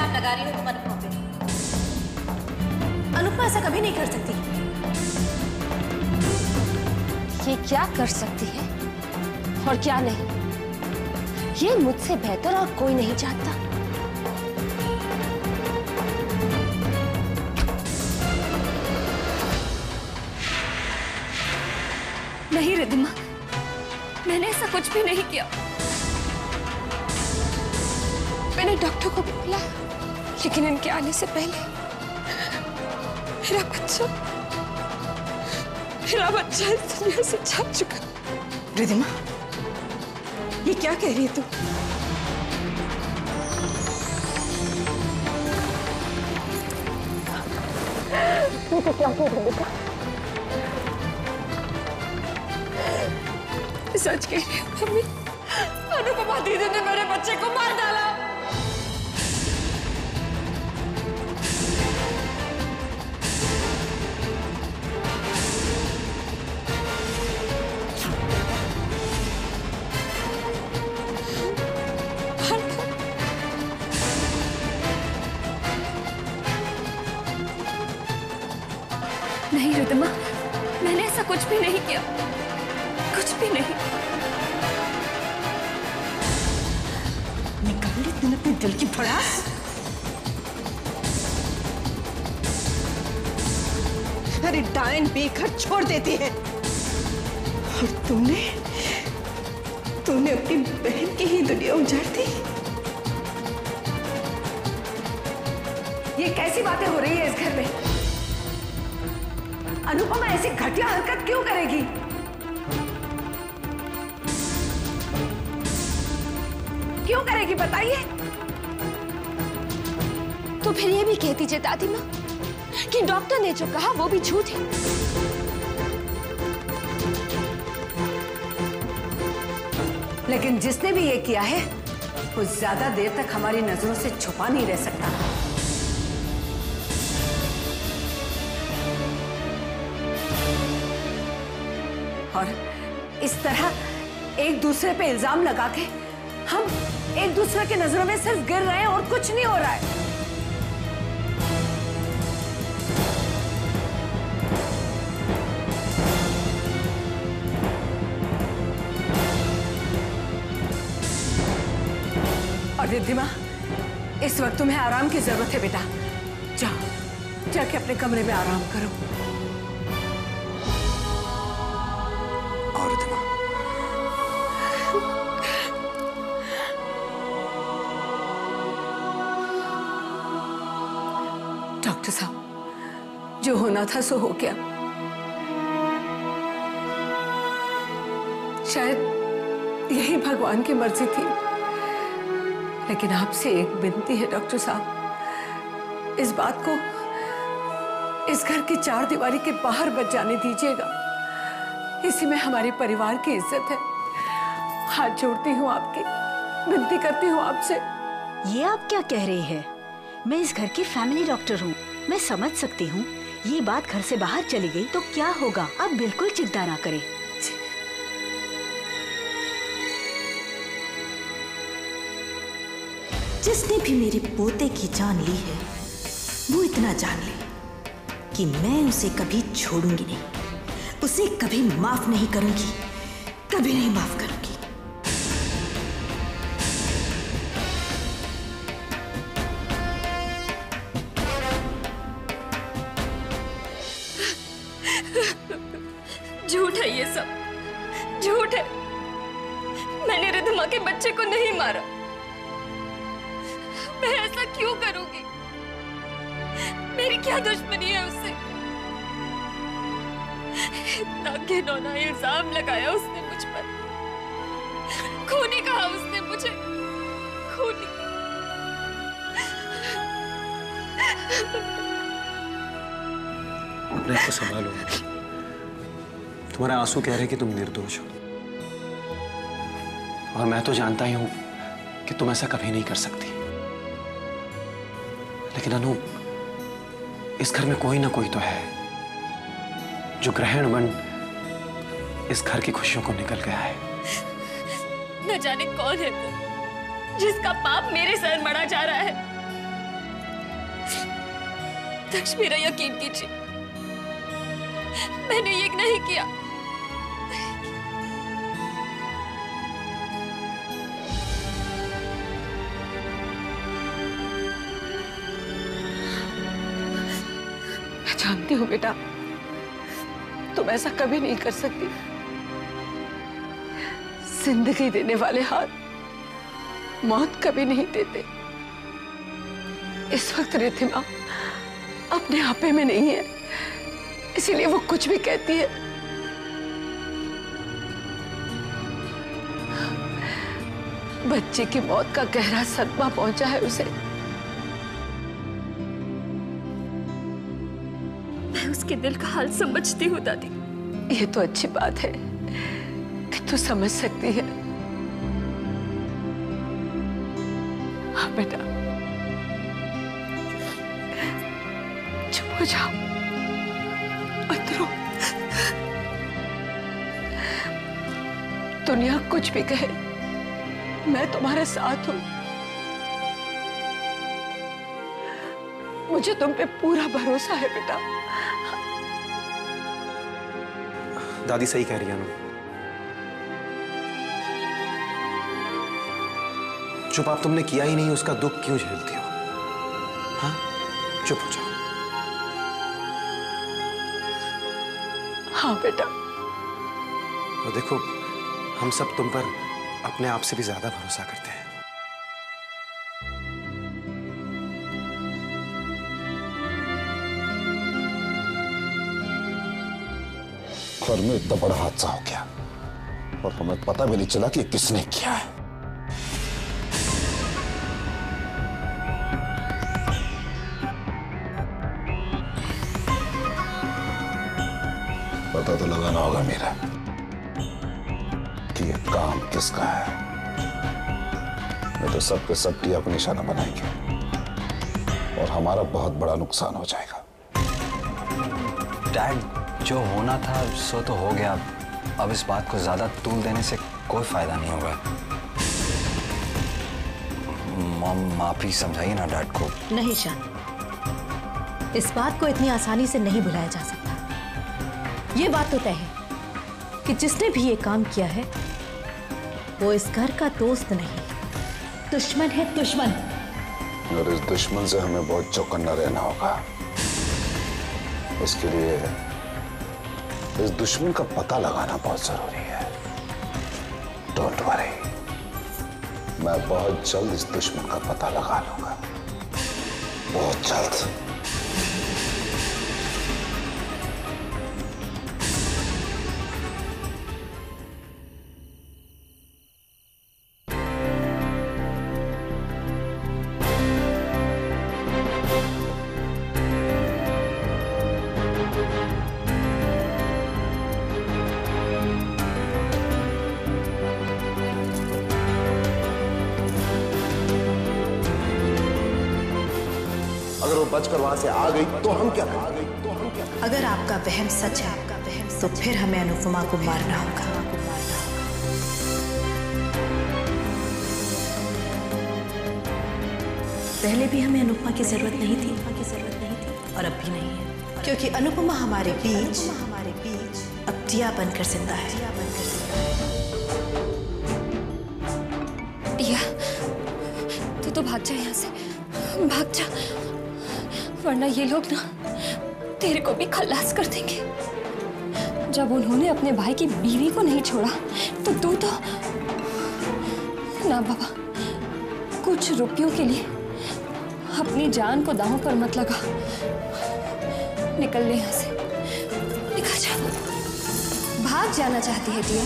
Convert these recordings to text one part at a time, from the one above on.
इल्जाम लगा रही हो तुम अनुपमा पे। अनुपमा ऐसा कभी नहीं कर सकती। ये क्या कर सकती है और क्या नहीं, ये मुझसे बेहतर और कोई नहीं जानता। नहीं रिद्धिमा, मैंने ऐसा कुछ भी नहीं किया। मैंने डॉक्टर को भी बुलाया, लेकिन इनके आने से पहले मेरा बच्चा इस दुनिया से जा चुका। रिद्धिमा, ये क्या कह रही है तू? तू तो क्या कह रही है बेटा? सच कह रही हूँ मम्मी, अनुपमा दीदी ने मेरे बच्चे को मार डाला। नहीं रिद्धिमा, मैंने ऐसा कुछ भी नहीं किया, कुछ भी नहीं। निकाल ली तूने अपने दिल की भड़ास। अरे डायन बेघर छोड़ देती है, और तूने अपनी बहन की ही दुनिया उजाड़ दी। ये कैसी बातें हो रही है इस घर में? अनुपमा ऐसी घटिया हरकत क्यों करेगी? क्यों करेगी बताइए? तो फिर ये भी कह दीजिए दादी माँ कि डॉक्टर ने जो कहा वो भी झूठ है। लेकिन जिसने भी ये किया है वो ज्यादा देर तक हमारी नजरों से छुपा नहीं रह सकता। और इस तरह एक दूसरे पे इल्जाम लगा के हम एक दूसरे के नजरों में सिर्फ गिर रहे हैं और कुछ नहीं हो रहा है। और रिद्धिमा, इस वक्त तुम्हें आराम की जरूरत है बेटा। जाओ, जाके अपने कमरे में आराम करो। और रिद्धिमा, डॉक्टर साहब, जो होना था सो हो गया। शायद यही भगवान की मर्जी थी। लेकिन आपसे एक विनती है डॉक्टर साहब, इस बात को इस घर की चार दीवारी के बाहर बच जाने दीजिएगा। इसी में हमारे परिवार की इज्जत है। हाथ जोड़ती हूँ आपकी, विनती करती हूँ आपसे। ये आप क्या कह रही है? मैं इस घर की फैमिली डॉक्टर हूँ, मैं समझ सकती हूँ। ये बात घर से बाहर चली गई तो क्या होगा? आप बिल्कुल चिंता ना करें। जिसने भी मेरे पोते की जान ली है वो इतना जान ले कि मैं उसे कभी छोड़ूंगी नहीं, उसे कभी माफ नहीं करूंगी, कभी नहीं माफ करूंगी। झूठ है ये सब, झूठ है। मैंने रिद्धिमा के बच्चे को नहीं मारा। मैं ऐसा क्यों करूंगी? मेरी क्या दुश्मनी है उससे? इतना घिनौना इल्जाम लगाया उसने मुझ पर। खूनी कहा उसने मुझे, खूनी। अपने आप को संभालो। तुम्हारे आंसू कह रहे हैं कि तुम निर्दोष हो, और मैं तो जानता ही हूं कि तुम ऐसा कभी नहीं कर सकती। लेकिन अनु, इस घर में कोई ना कोई तो है जो ग्रहण बन इस घर की खुशियों को निकल गया है। न जाने कौन है वो जिसका पाप मेरे सर मढ़ा जा रहा है। दक्ष, मेरा यकीन कीजिए, मैंने ये नहीं किया। मैं जानती हूँ बेटा, तुम ऐसा कभी नहीं कर सकती। जिंदगी देने वाले हाथ मौत कभी नहीं देते। इस वक्त रिद्धिमा अपने आपे में नहीं है, इसीलिए वो कुछ भी कहती है। बच्चे की मौत का गहरा सदमा पहुंचा है उसे। मैं उसके दिल का हाल समझती हूँ दादी। ये तो अच्छी बात है कि तू समझ सकती है। हाँ बेटा, चुप हो जाओ, मत रो। दुनिया कुछ भी कहे, मैं तुम्हारे साथ हूं। मुझे तुम पे पूरा भरोसा है बेटा। दादी सही कह रही है अनु। जो पाप तुमने किया ही नहीं, उसका दुख क्यों झेलती हो? हाँ, चुप हो जाओ। हाँ बेटा। और देखो, हम सब तुम पर अपने आप से भी ज्यादा भरोसा करते हैं। घर में इतना बड़ा हादसा हो गया और हमें पता भी नहीं चला कि किसने किया है। पता तो लगाना होगा मेरा कि ये काम किसका है। नहीं तो सबके सब टिया को निशाना बनाएंगे और हमारा बहुत बड़ा नुकसान हो जाएगा। डैड, जो होना था सो तो हो गया। अब इस बात को ज्यादा तूल देने से कोई फायदा नहीं होगा। मॉम, माफी समझाइए ना डैड को। नहीं शान, इस बात को इतनी आसानी से नहीं भुलाया जा सकता। ये बात तो तय है कि जिसने भी ये काम किया है वो इस घर का दोस्त नहीं, दुश्मन है, दुश्मन। और इस दुश्मन से हमें बहुत चौकन्ना रहना होगा। इसके लिए इस दुश्मन का पता लगाना बहुत जरूरी है। डोंट वरी, मैं बहुत जल्द इस दुश्मन का पता लगा लूंगा, बहुत जल्द। अगर वो बचकर वहां से आ गई तो हम क्या करें? अगर आपका वहम सच है तो फिर हमें अनुपमा को मारना होगा। पहले भी हमें अनुपमा की जरूरत नहीं थी और अब भी नहीं है, क्योंकि अनुपमा हमारे बीच अब टिया बनकर जिंदा है। टिया, तू तो भाग जा यहाँ से, भाग जा, वरना ये लोग ना तेरे को भी खल्लास कर देंगे। जब उन्होंने अपने भाई की बीवी को नहीं छोड़ा तो तू तो ना बाबा, कुछ रुपयों के लिए अपनी जान को दांव पर मत लगा। निकल ले यहाँ से, निकल जा। भाग जाना चाहती है टिया?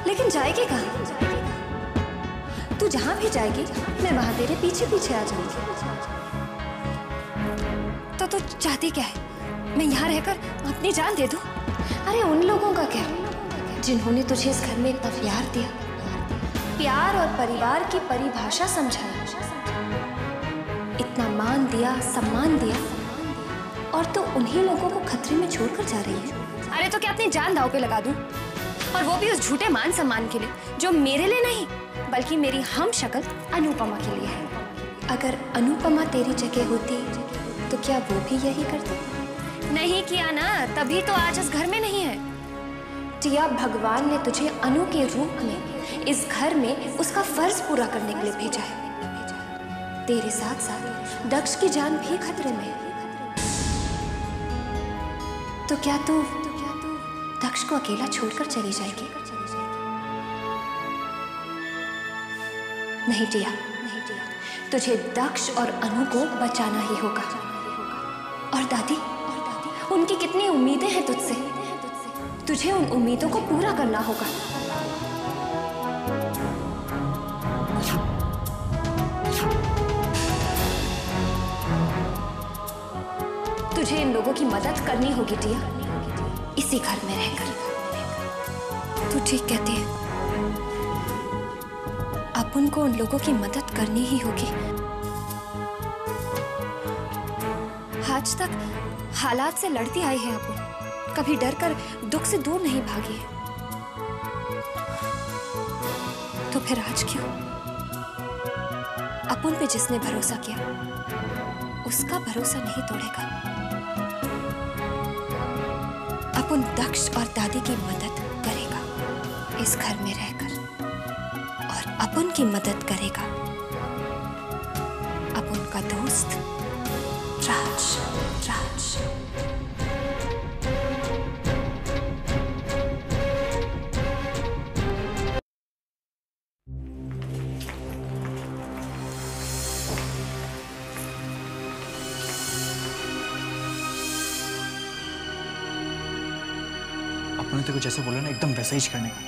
लेकिन जाएगी कहाँ? तू जहां भी जाएगी मैं वहां तेरे पीछे पीछे आ जाऊंगी। तो तू चाहती क्या है? मैं यहाँ रहकर अपनी जान दे दूं? अरे उन लोगों का क्या जिन्होंने तुझे इस घर में इतना प्यार दिया, प्यार और परिवार की परिभाषा समझाई, इतना मान दिया, सम्मान दिया, और तो उन्हीं लोगों को खतरे में छोड़कर जा रही है। अरे तो क्या अपनी जान दांव पे लगा दूं? और वो भी उस झूठे मान सम्मान के लिए जो मेरे लिए नहीं बल्कि मेरी हम शक्ल अनुपमा के लिए है। अगर अनुपमा तेरी जगह होती तो क्या वो भी यही करती? नहीं किया ना, तभी तो आज इस घर में नहीं है। टिया, भगवान ने तुझे अनु के रूप में इस घर में उसका फर्ज पूरा करने के लिए भेजा है। तेरे साथ साथ दक्ष की जान भी खतरे में है। तो क्या तू दक्ष को अकेला छोड़कर चली जाएगी? नहीं टिया, तुझे दक्ष और अनु को बचाना ही होगा। और दादी, उनकी कितनी उम्मीदें हैं तुझसे, तुझे उन उम्मीदों को पूरा करना होगा। तुझे इन लोगों की मदद करनी होगी टिया, इसी घर में रहकर। तू ठीक कहती है, अब उनको उन लोगों की मदद करनी ही होगी। आज तक हालात से लड़ती आई है अपन, कभी डरकर दुख से दूर नहीं भागी है। तो फिर आज क्यों? अपन पे जिसने भरोसा किया उसका भरोसा नहीं तोड़ेगा। अपन दक्ष और दादी की मदद करेगा इस घर में रहकर, और अपन की मदद करेगा अपन का दोस्त राज। अपने तेरे को जैसे बोला ना, एकदम वैसा ही करने का।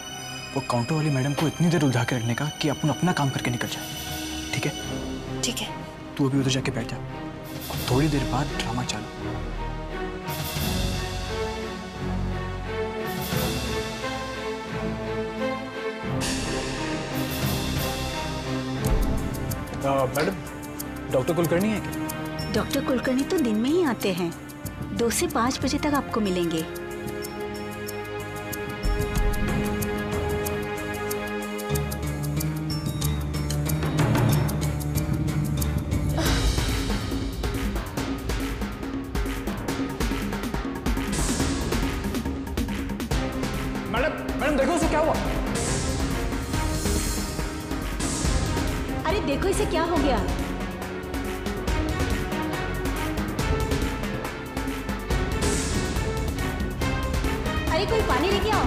वो काउंटर वाली मैडम को इतनी देर उलझा के रखने का कि अपन अपना काम करके निकल जाए। ठीक है? ठीक है। तू अभी उधर जाके बैठ जा और थोड़ी देर बाद ड्रामा चालू। मैडम, डॉक्टर कुलकर्णी है क्या? डॉक्टर कुलकर्णी तो दिन में ही आते हैं, 2 से 5 बजे तक आपको मिलेंगे। मैडम देखो उसे क्या हुआ। अरे देखो इसे क्या हो गया। अरे कोई पानी लेके आओ।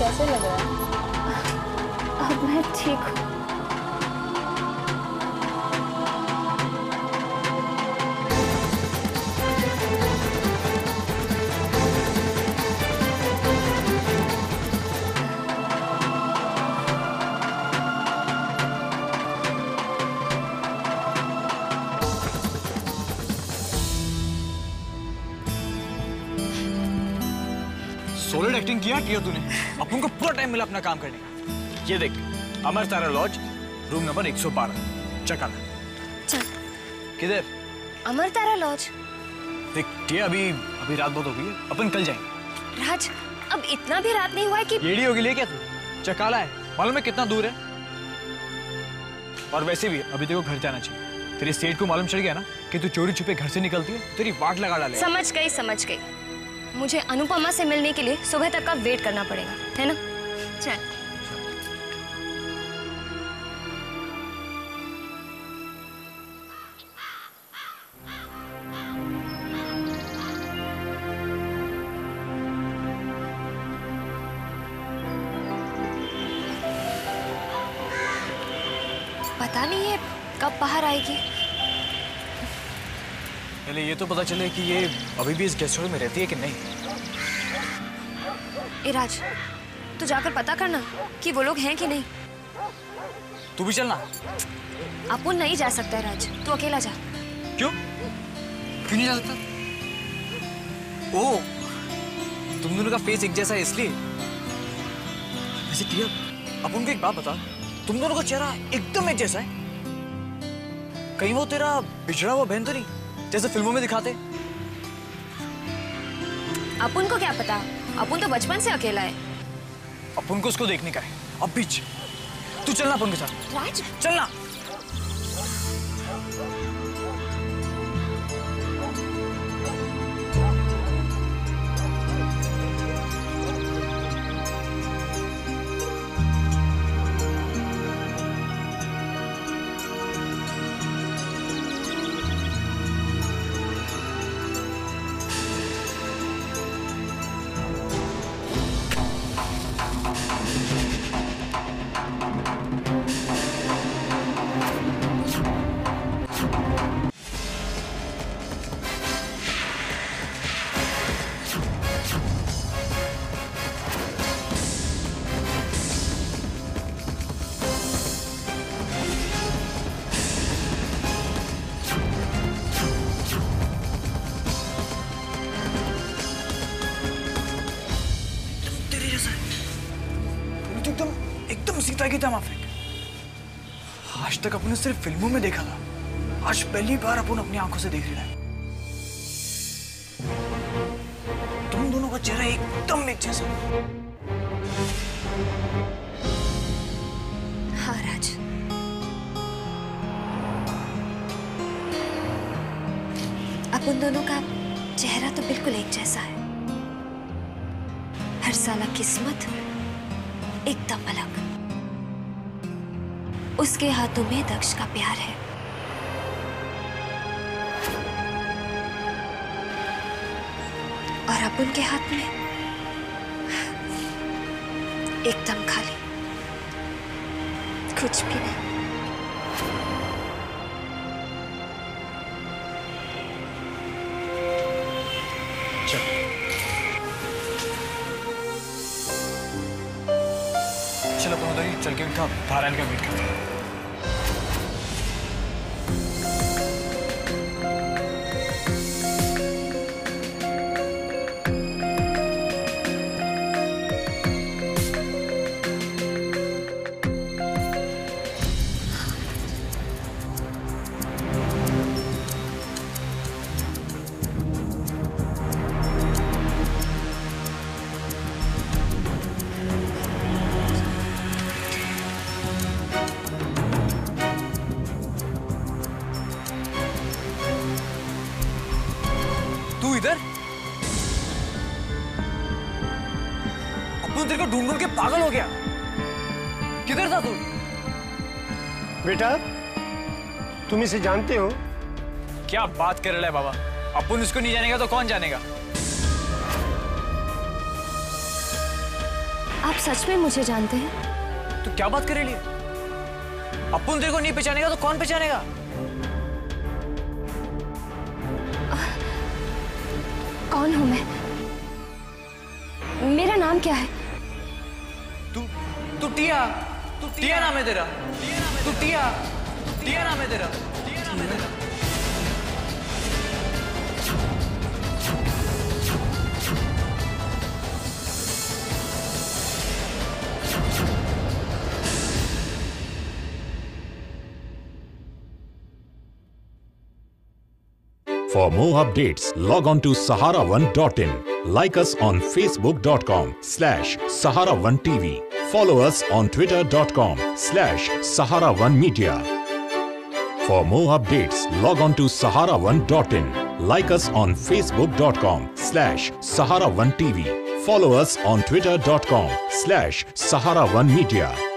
कैसे लग रहा है? अब मैं ठीक हूँ। सॉलिड एक्टिंग किया तूने। अपन को पूरा टाइम मिला अपना काम करने का। ये देख, अमर तारा लॉज, रूम नंबर 112, चकाला। चल। किधर? अमर तारा लॉज। देख टिया, अभी रात बहुत हो गई है, अपन कल जाएंगे। राज, अब इतना भी रात नहीं हुआ है कि येड़ी होगी ले क्या तू? चकाला है, मालूम है कितना दूर है? और वैसे भी अभी तेरे को घर जाना चाहिए। तेरे सेठ को मालूम चल गया ना कि तू चोरी छुपे घर से निकलती है, तेरी वाट लगा डाले। समझ गई। मुझे अनुपमा से मिलने के लिए सुबह तक का वेट करना पड़ेगा, है ना? चल। पता नहीं है कब बाहर आएगी। पहले ये तो पता चले कि ये अभी भी इस गेस्ट हाउस में रहती है कि नहीं। इराज, तू जाकर पता करना कि वो लोग हैं कि नहीं। तू भी चलना। अपुन नहीं जा सकता राज, तू अकेला जा। क्यों? क्यों नहीं जा सकता? ओह, तुम दोनों का फेस एक जैसा है इसलिए। वैसे क्लियर, अपुन को एक बात बता, तुम दोनों का चेहरा एकदम एक जैसा है। कहीं वो तेरा बिछड़ा हुआ बहन तो नहीं, जैसे फिल्मों में दिखाते? अपुन को क्या पता, अपुन तो बचपन से अकेला है। अपुन को उसको देखने का है। अब बीच तू चलना अपुन के साथ। राज, चलना। एकदम सीता की तरह माफिक। आज तक अपने सिर्फ फिल्मों में देखा था, आज पहली बार अपन अपनी आंखों से देख रहे हैं। तुम दोनों का चेहरा एकदम एक जैसा। हाँ राज, अपन दोनों का चेहरा तो बिल्कुल एक जैसा है। हर साला किस्मत एकदम अलग। उसके हाथों में दक्ष का प्यार है और अपन के हाथ में एकदम खाली, कुछ भी नहीं। चलो अपन उधर ही चल के उनका बाहर आने का वेट करते हैं। तू इधर? अपन तेरे को ढूंढ ढूंढ के पागल हो गया। किधर था तू? बेटा, तुम इसे जानते हो? क्या बात कर रहा है बाबा? अपन इसको नहीं जानेगा तो कौन जानेगा? आप सच में मुझे जानते हैं? तू क्या बात कर रही है? अपन तेरे को नहीं पहचानेगा तो कौन पहचानेगा? कौन हूं मैं? मेरा नाम क्या है? तू टिया नाम है तेरा। तू टिया नाम है तेरा। For more updates, log on to sahara1.in. Like us on facebook.com/Sahara1TV. Follow us on twitter.com/Sahara1Media. For more updates, log on to sahara1.in. Like us on facebook.com/Sahara1TV. twitter.com/Sahara1TV. Follow us on twitter.com/Sahara1Media.